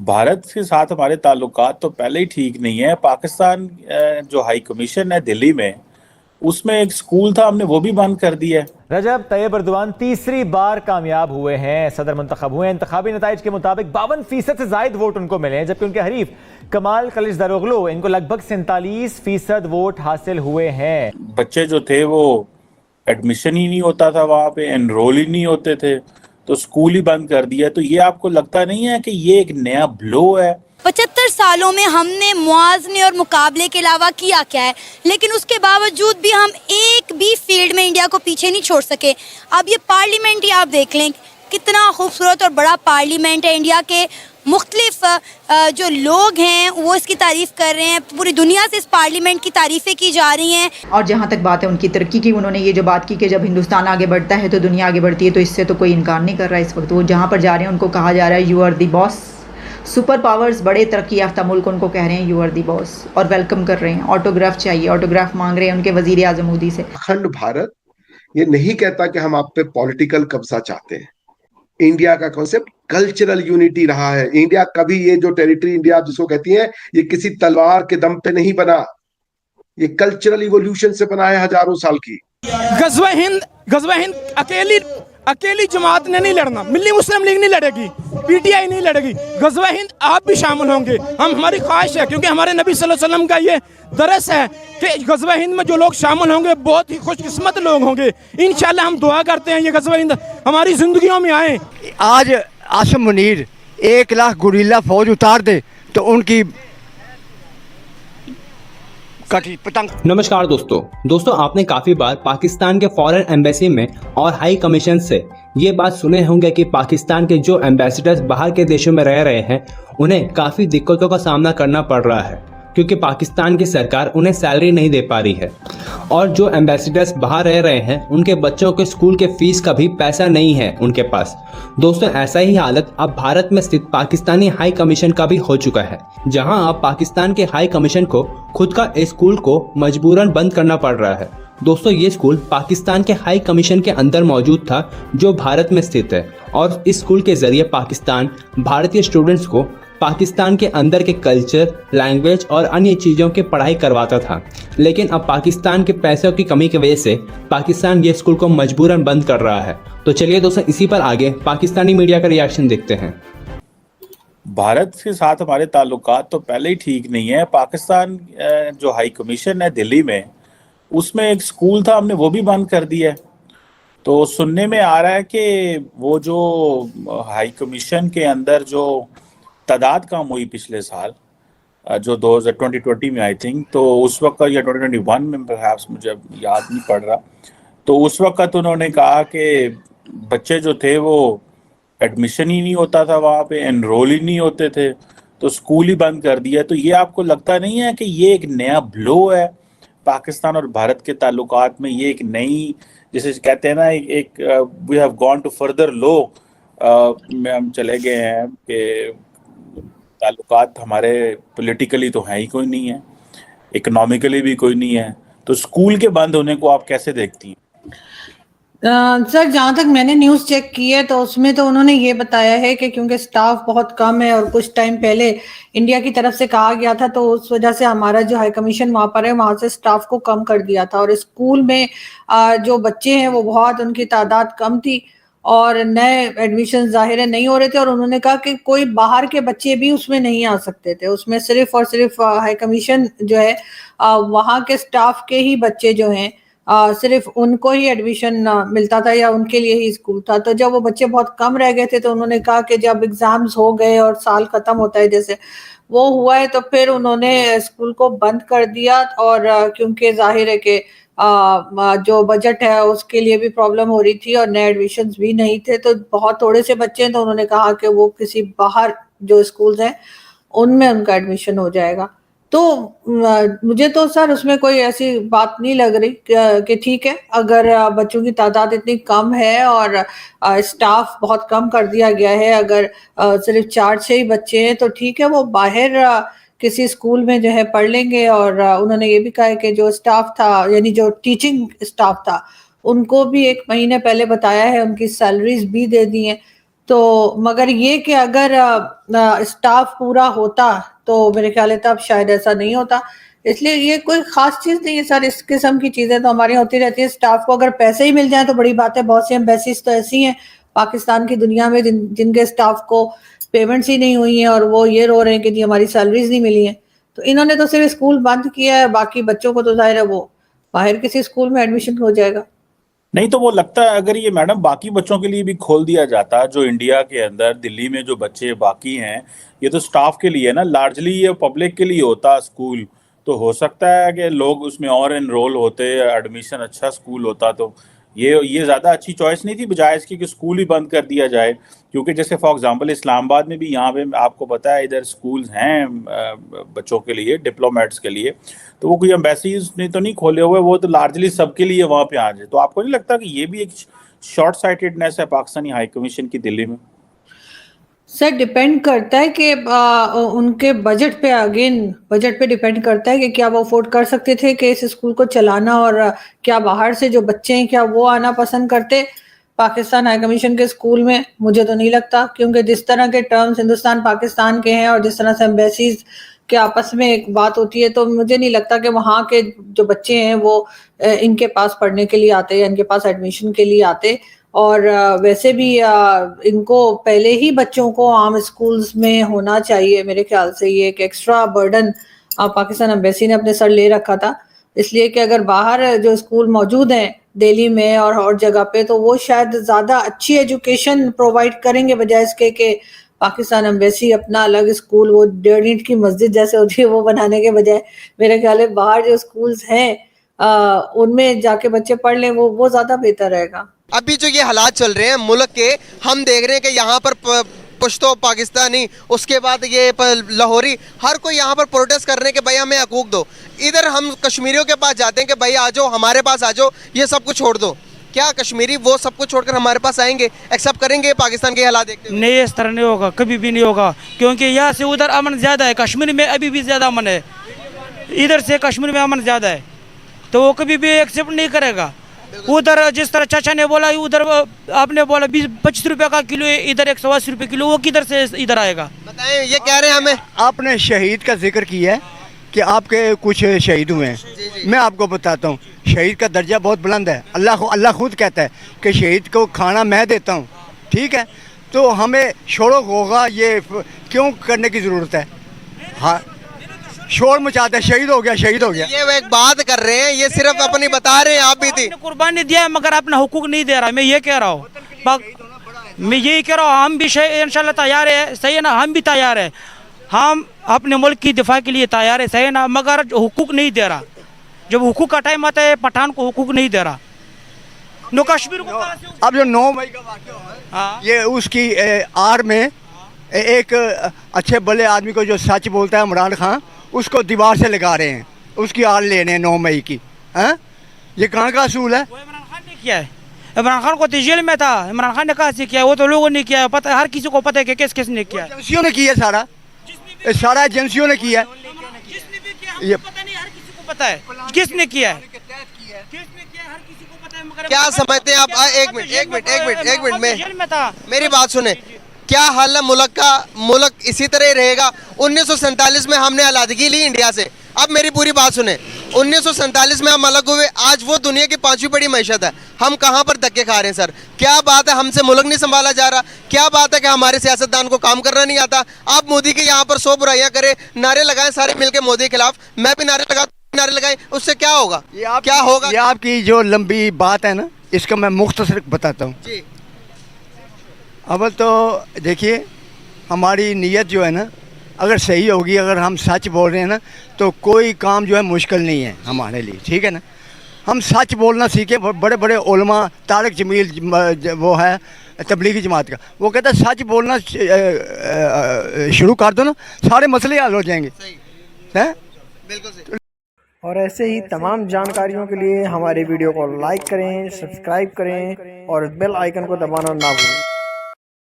भारत के साथ हमारे ताल्लुकात तो पहले ही ठीक नहीं है। पाकिस्तान जो हाई कमीशन है दिल्ली में, उसमें एक स्कूल था, हमने वो भी बंद कर दिया है। रजब तैयब अर्दोगान तीसरी बार कामयाब हुए हैं, सदर मुंतखब हुए हैं। इंतखाबी नताइज के मुताबिक 52% से जायद वोट उनको मिले हैं, जबकि उनके हरीफ कमाल कलिचदारोग्लू इनको लगभग 47% वोट हासिल हुए हैं। बच्चे जो थे वो एडमिशन ही नहीं होता था, वहाँ पे एनरोल ही नहीं होते थे, तो स्कूल ही बंद कर दिया। तो ये आपको लगता नहीं है कि ये एक नया ब्लो है? 75 सालों में हमने मुआवजे और मुकाबले के अलावा किया क्या है, लेकिन उसके बावजूद भी हम एक भी फील्ड में इंडिया को पीछे नहीं छोड़ सके। अब ये पार्लियामेंट ही आप देख लें, कितना खूबसूरत और बड़ा पार्लियामेंट है। इंडिया के मुख्तलिफ जो लोग हैं वो इसकी तारीफ़ कर रहे हैं, पूरी दुनिया से इस पार्लियामेंट की तारीफ़ें की जा रही हैं। और जहाँ तक बात है उनकी तरक्की की, उन्होंने ये जो बात की कि जब हिंदुस्तान आगे बढ़ता है तो दुनिया आगे बढ़ती है, तो इससे तो कोई इनकार नहीं कर रहा है। इस वक्त वो जहाँ पर जा रहे हैं उनको कहा जा रहा है you are the boss. Super powers, बड़े तरक्की याफ्ता मुल्क उनको कह रहे हैं यू आर दी बॉस, और वेलकम कर रहे हैं। ऑटोग्राफ चाहिए, ऑटोग्राफ मांग रहे हैं उनके वजीर आजम मोदी से। अखंड भारत ये नहीं कहता कि हम आप पे पॉलिटिकल कब्जा चाहते हैं। इंडिया का कॉन्सेप्ट कल्चरल यूनिटी रहा है। इंडिया कभी, ये जो टेरिटरी इंडिया आप जिसको कहती हैं, ये किसी तलवार के दम पे नहीं बना, ये कल्चरल इवोल्यूशन से बना है हजारों साल की। गज़वा हिंद अकेली जमात ने नहीं लड़ना, मिल्ली मुस्लिम लीग नहीं लड़ेगी, पीटीआई नहीं लड़ेगी, गज़वा हिंद आप भी शामिल होंगे। हमारी ख्वाहिश है, क्योंकि हमारे नबी सल्लल्लाहु अलैहि वसल्लम का ये दरस है कि गज़वा हिंद में जो लोग शामिल होंगे बहुत ही खुशकिस्मत लोग होंगे। इंशाल्लाह हम दुआ करते हैं ये गज़वा हिंद हमारी जिंदगियों में आए। आज आसिम मुनीर 1 लाख गुरिल्ला फौज उतार दे तो उनकी पतंग। नमस्कार दोस्तों, आपने काफ़ी बार पाकिस्तान के फॉरेन एम्बेसी में और हाई कमीशन से ये बात सुने होंगे कि पाकिस्तान के जो एम्बेसडर्स बाहर के देशों में रह रहे हैं उन्हें काफ़ी दिक्कतों का सामना करना पड़ रहा है, क्योंकि पाकिस्तान की सरकार उन्हें सैलरी नहीं दे पा रही है। और जो एम्बेसडर्स बाहर रह रहे हैं उनके बच्चों के स्कूल के फीस का भी पैसा नहीं है उनके पास। दोस्तों, ऐसा ही हालत अब भारत में स्थित पाकिस्तानी हाई कमीशन का भी हो चुका है, जहां अब पाकिस्तान के हाई कमीशन को खुद का स्कूल को मजबूरन बंद करना पड़ रहा है। दोस्तों, ये स्कूल पाकिस्तान के हाई कमीशन के अंदर मौजूद था, जो भारत में स्थित है, और इस स्कूल के जरिए पाकिस्तान भारतीय स्टूडेंट्स को पाकिस्तान के अंदर के कल्चर, लैंग्वेज और अन्य चीज़ों की पढ़ाई करवाता था। लेकिन अब पाकिस्तान के पैसों की कमी की वजह से पाकिस्तान ये स्कूल को मजबूरन बंद कर रहा है। तो चलिए दोस्तों, इसी पर आगे पाकिस्तानी मीडिया का रिएक्शन देखते हैं। भारत के साथ हमारे ताल्लुकात तो पहले ही ठीक नहीं है। पाकिस्तान जो हाई कमीशन है दिल्ली में, उसमें एक स्कूल था, हमने वो भी बंद कर दिया है। तो सुनने में आ रहा है कि वो जो हाई कमीशन के अंदर जो तादाद कम हुई पिछले साल, जो 2020 में आई थिंक, तो उस वक्त या 2021 में परहैप्स, मुझे याद नहीं पड़ रहा, तो उस वक्त उन्होंने कहा कि बच्चे जो थे वो एडमिशन ही नहीं होता था, वहाँ पे एनरोल ही नहीं होते थे, तो स्कूल ही बंद कर दिया। तो ये आपको लगता नहीं है कि ये एक नया ब्लो है पाकिस्तान और भारत के ताल्लुकात में? ये एक नई, जैसे कहते हैं ना, एक we have gone to further low में हम चले गए हैं कि ताल्लुकात हमारे पॉलिटिकली तो है ही कोई नहीं है, इकोनॉमिकली भी कोई नहीं है। तो स्कूल के बंद होने को आप कैसे देखती हैं? सर, जहाँ तक मैंने न्यूज़ चेक की है तो उसमें तो उन्होंने ये बताया है कि क्योंकि स्टाफ बहुत कम है और कुछ टाइम पहले इंडिया की तरफ से कहा गया था, तो उस वजह से हमारा जो हाई कमीशन वहाँ पर है वहाँ से स्टाफ को कम कर दिया था। और स्कूल में जो बच्चे हैं वो बहुत, उनकी तादाद कम थी और नए एडमिशन ज़ाहिर है नहीं हो रहे थे। और उन्होंने कहा कि कोई बाहर के बच्चे भी उसमें नहीं आ सकते थे, उसमें सिर्फ और सिर्फ हाई कमीशन जो है वहाँ के स्टाफ के ही बच्चे जो हैं सिर्फ उनको ही एडमिशन मिलता था या उनके लिए ही स्कूल था। तो जब वो बच्चे बहुत कम रह गए थे तो उन्होंने कहा कि जब एग्जाम्स हो गए और साल खत्म होता है जैसे वो हुआ है, तो फिर उन्होंने स्कूल को बंद कर दिया। और क्योंकि जाहिर है कि जो बजट है उसके लिए भी प्रॉब्लम हो रही थी और नए एडमिशन्स भी नहीं थे, तो बहुत थोड़े से बच्चे हैं, तो उन्होंने कहा कि वो किसी बाहर जो स्कूल्स हैं उनमें उनका एडमिशन हो जाएगा। तो मुझे तो सर उसमें कोई ऐसी बात नहीं लग रही कि ठीक है, अगर बच्चों की तादाद इतनी कम है और स्टाफ बहुत कम कर दिया गया है, अगर सिर्फ 4-6 ही बच्चे हैं तो ठीक है, वो बाहर किसी स्कूल में जो है पढ़ लेंगे। और उन्होंने ये भी कहा है कि जो स्टाफ था, यानी जो टीचिंग स्टाफ था, उनको भी 1 महीने पहले बताया है, उनकी सैलरीज भी दे दी हैं। تو مگر یہ کہ اگر اسٹاف پورا ہوتا تو میرے خیال ہے تب شاید ایسا نہیں ہوتا. اس لیے یہ کوئی خاص چیز نہیں ہے سر. اس قسم کی چیزیں تو ہماری ہوتی رہتی ہیں. اسٹاف کو اگر پیسے ہی مل جائیں تو بڑی بات ہے. بہت سی ایمبیسیز تو ایسی ہیں پاکستان کی دنیا میں جن کے اسٹاف کو پیمنٹس ہی نہیں ہوئی ہیں اور وہ یہ رو رہے ہیں کہ جی ہماری سیلریز نہیں ملی ہیں. تو انہوں نے تو صرف اسکول بند کیا ہے, باقی بچوں کو تو ظاہر ہے وہ باہر کسی اسکول میں ایڈمیشن ہو جائے گا. نہیں تو وہ لگتا ہے اگر یہ میڈم باقی بچوں کے لیے بھی کھول دیا جاتا, جو انڈیا کے اندر دلی میں جو بچے باقی ہیں, یہ تو سٹاف کے لیے نا, لارجلی یہ پبلک کے لیے ہوتا اسکول, تو ہو سکتا ہے کہ لوگ اس میں اور انرول ہوتے, ایڈمیشن اچھا اسکول ہوتا. تو یہ زیادہ اچھی چوائس نہیں تھی بجائے اس کی کہ اسکول ہی بند کر دیا جائے. کیونکہ جیسے فار ایگزامپل اسلام آباد میں بھی, یہاں پہ آپ کو پتہ ہے ادھر اسکولز ہیں بچوں کے لیے, ڈپلومیٹس کے لیے, تو وہ کوئی ایمبیسیز نے تو نہیں کھولے ہوئے, وہ تو لارجلی سب کے لیے وہاں پہ آ جائے. تو آپ کو نہیں لگتا کہ یہ بھی ایک شارٹ سائٹڈنیس ہے پاکستانی ہائی کمیشن کی دلی میں؟ سر ڈیپینڈ کرتا ہے کہ ان کے بجٹ پہ, اگین بجٹ پہ ڈیپینڈ کرتا ہے کہ کیا وہ افورڈ کر سکتے تھے کہ اس اسکول کو چلانا, اور کیا باہر سے جو بچے ہیں کیا وہ آنا پسند کرتے پاکستان ہائی کمیشن کے اسکول میں. مجھے تو نہیں لگتا, کیونکہ جس طرح کے ٹرمز ہندوستان پاکستان کے ہیں اور جس طرح سے ایمبیسیز کے آپس میں ایک بات ہوتی ہے, تو مجھے نہیں لگتا کہ وہاں کے جو بچے ہیں وہ ان کے پاس پڑھنے کے لیے آتے یا ان کے پاس ایڈمیشن کے لیے آتے. اور ویسے بھی ان کو پہلے ہی بچوں کو عام اسکولز میں ہونا چاہیے میرے خیال سے. یہ ایک ایکسٹرا برڈن پاکستان ایمبیسی نے اپنے سر لے رکھا تھا, اس لیے کہ اگر باہر جو اسکول موجود ہیں دہلی میں اور جگہ پہ, تو وہ شاید زیادہ اچھی ایجوکیشن پرووائڈ کریں گے بجائے اس کے کہ پاکستان ایمبیسی اپنا الگ اسکول, وہ 1.5 اینٹ کی مسجد جیسے ہوتی ہے وہ بنانے کے بجائے میرے خیال ہے باہر جو اسکولز ہیں ان میں جا کے بچے پڑھ لیں, وہ زیادہ بہتر رہے گا. ابھی جو یہ حالات چل رہے ہیں ملک کے, ہم دیکھ رہے ہیں کہ یہاں پر پشتو پاکستانی, اس کے بعد یہ لاہوری, ہر کوئی یہاں پر پروٹیسٹ کر رہے ہیں کہ بھائی ہمیں حقوق دو. ادھر ہم کشمیریوں کے پاس جاتے ہیں کہ بھائی آ جاؤ ہمارے پاس آ جاؤ, یہ سب کچھ چھوڑ دو. کیا کشمیری وہ سب کچھ چھوڑ کر ہمارے پاس آئیں گے, ایکسیپٹ کریں گے پاکستان کے حالات دیکھتے ہوئے؟ نہیں, اس طرح نہیں ہوگا, کبھی بھی نہیں ہوگا, کیونکہ یہاں سے ادھر امن زیادہ ہے. کشمیر میں ابھی بھی زیادہ امن ہے, ادھر سے کشمیر میں امن زیادہ ہے, تو وہ کبھی بھی ایکسیپٹ نہیں کرے گا. ادھر جس طرح چاچا نے بولا, ادھر آپ نے بولا 25 روپے کا کلو ہے, ادھر 180 روپے کلو, وہ کدھر سے ادھر آئے گا؟ بتائیں, یہ کہہ رہے ہیں ہمیں. آپ نے شہید کا ذکر کیا ہے کہ آپ کے کچھ شہید ہوئے ہیں. میں آپ کو بتاتا ہوں, شہید کا درجہ بہت بلند ہے. اللہ خود کہتا ہے کہ شہید کو کھانا میں دیتا ہوں, ٹھیک ہے؟ تو ہمیں شور ہوگا یہ کیوں کرنے کی ضرورت ہے؟ ہاں, شور مچاتا ہے, شہید ہو گیا, شہید ہو گیا. یہ وہ ایک بات کر رہے ہیں, یہ صرف اپنی بتا رہے ہیں. آپ بھی تھی قربانی دیا ہے مگر اپنا حقوق نہیں دے رہا. میں یہ کہہ رہا ہوں, میں یہی کہہ رہا ہوں, ہم بھی انشاءاللہ تیار ہے, صحیح ہے نا, ہم بھی تیار ہے, ہم اپنے ملک کی دفاع کے لیے تیار ہے, صحیح ہے نا, مگر حقوق نہیں دے رہا. جب حقوق کا ٹائم آتا ہے پٹھان کو حقوق نہیں دے رہا. نو کشمیر کو اب جو 9 مئی کا واقعہ ہوا ہے, یہ اس کی آر میں ایک اچھے بڑے آدمی کو جو سچ بولتا ہے عمران خان, اس کو دیوار سے لگا رہے ہیں, اس کی آڑ لینے ہیں 9 مئی کی. یہ کہاں کا اصول ہے؟ وہ عمران خان نے کیا ہے, عمران خان کو تو جیل میں تھا, عمران خان نے کہاں سے کیا, وہ تو لوگوں نے کیا ہے, پتہ ہر کسی کو پتہ ہے کہ کس نے کیا ہے. ایجنسیوں نے کیا ہے, سارا ایجنسیوں نے کیا ہے. جس نے بھی کیا ہمیں پتہ نہیں, ہر کسی کو پتہ ہے کس نے کیا ہے, ہر کسی کو پتہ ہے. مگر کیا سمجھتے ہیں آپ؟ ایک منٹ میں میری بات سنیں. کیا حال ہے ملک کا؟ ملک اسی طرح ہی رہے گا. 1947 میں ہم نے علیحدگی لی انڈیا سے. اب میری پوری بات سنیں, 1947 میں ہم الگ ہوئے, آج وہ دنیا کی 5ویں بڑی معیشت ہے. ہم کہاں پر دھکے کھا رہے ہیں سر؟ کیا بات ہے ہم سے ملک نہیں سنبھالا جا رہا؟ کیا بات ہے کہ ہمارے سیاستدان کو کام کرنا نہیں آتا؟ آپ مودی کے یہاں پر 100 برائیاں کریں, نعرے لگائیں سارے مل کے مودی کے خلاف, میں بھی نعرے لگائیں, اس سے کیا ہوگا؟ کیا ہوگا؟ یہ آپ کی جو لمبی بات ہے نا, اس کا میں مختصر بتاتا ہوں. جی, اول تو دیکھیے, ہماری نیت جو ہے نا اگر صحیح ہوگی, اگر ہم سچ بول رہے ہیں نا, تو کوئی کام جو ہے مشکل نہیں ہے ہمارے لیے, ٹھیک ہے نا. ہم سچ بولنا سیکھیں. بڑے بڑے علماء, طارق جمیل وہ ہے تبلیغی جماعت کا, وہ کہتا ہے سچ بولنا شروع کر دو نا, سارے مسئلے حل ہو جائیں گے. بالکل صحیح. اور ایسے ہی تمام جانکاریوں کے لیے ہماری ویڈیو کو لائک کریں, سبسکرائب کریں اور بیل آئیکن کو دبانا نہ بھولیں.